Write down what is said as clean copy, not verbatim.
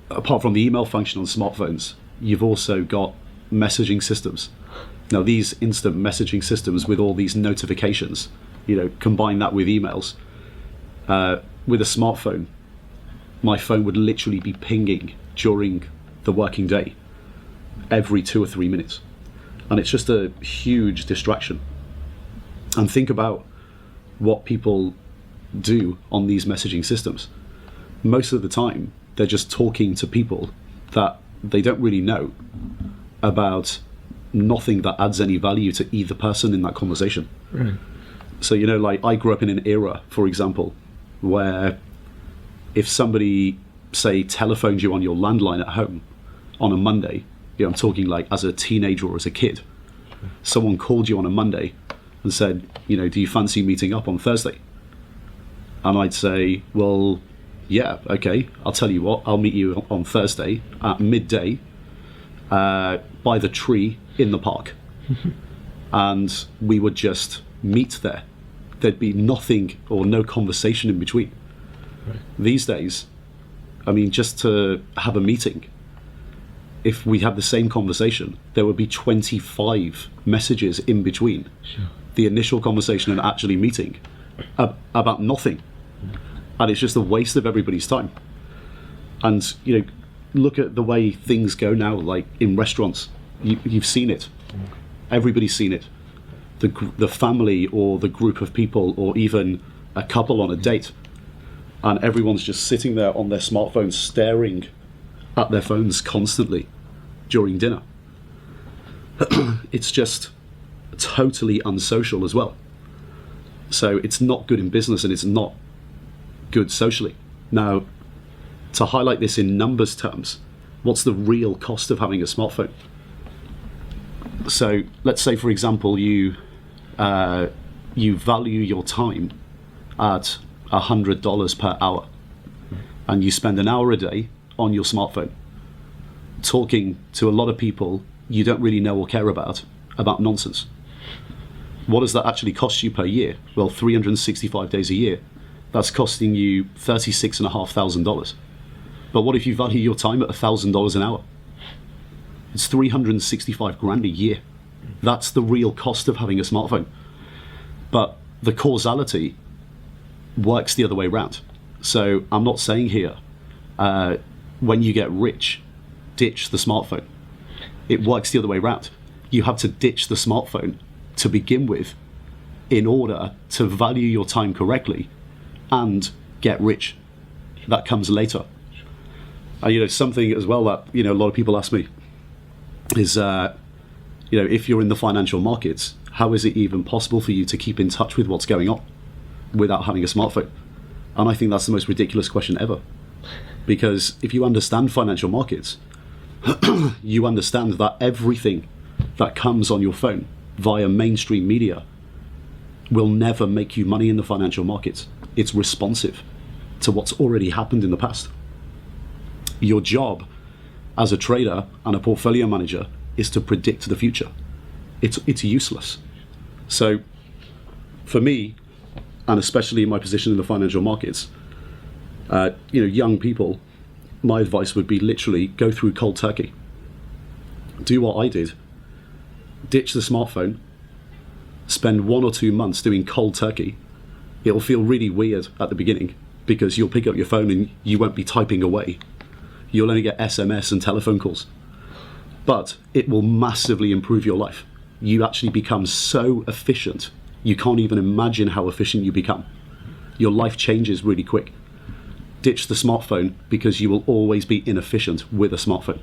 apart from the email function on smartphones, you've also got messaging systems. Now, these instant messaging systems with all these notifications, combine that with emails. With a smartphone, my phone would literally be pinging during the working day every 2 or 3 minutes. And it's just a huge distraction. And think about what people do on these messaging systems. Most of the time, they're just talking to people that they don't really know about nothing that adds any value to either person in that conversation. Right. So, I grew up in an era, for example, where if somebody, say, telephoned you on your landline at home on a Monday, I'm talking like as a teenager or as a kid, someone called you on a Monday and said, do you fancy meeting up on Thursday? And I'd say, well, yeah, okay, I'll tell you what, I'll meet you on Thursday at midday by the tree in the park. And we would just meet there. There'd be nothing or no conversation in between. Right. These days, just to have a meeting, if we had the same conversation, there would be 25 messages in between the initial conversation and actually meeting about nothing. And it's just a waste of everybody's time. And, look at the way things go now, like in restaurants. You've seen it. Everybody's seen it. The family or the group of people or even a couple on a date. And everyone's just sitting there on their smartphones staring at their phones constantly during dinner. It's just totally unsocial as well. So it's not good in business and it's not good socially. Now, to highlight this in numbers terms, what's the real cost of having a smartphone? So let's say, for example, you value your time at $100 per hour, and you spend an hour a day on your smartphone talking to a lot of people you don't really know or care about nonsense. What does that actually cost you per year? Well, 365 days a year. That's costing you $36,500. But what if you value your time at $1,000 an hour? It's 365 grand a year. That's the real cost of having a smartphone. But the causality works the other way around. So I'm not saying here, when you get rich, ditch the smartphone. It works the other way around. You have to ditch the smartphone to begin with in order to value your time correctly and get rich. That comes later. Something as well that, a lot of people ask me is, if you're in the financial markets, how is it even possible for you to keep in touch with what's going on without having a smartphone? And I think that's the most ridiculous question ever. Because if you understand financial markets, you understand that everything that comes on your phone via mainstream media will never make you money in the financial markets. It's responsive to what's already happened in the past. Your job as a trader and a portfolio manager is to predict the future. It's useless. So for me, and especially in my position in the financial markets, young people, my advice would be literally go through cold turkey. Do what I did. Ditch the smartphone. Spend 1 or 2 months doing cold turkey. It'll feel really weird at the beginning because you'll pick up your phone and you won't be typing away. You'll only get SMS and telephone calls. But it will massively improve your life. You actually become so efficient, you can't even imagine how efficient you become. Your life changes really quick. Ditch the smartphone because you will always be inefficient with a smartphone.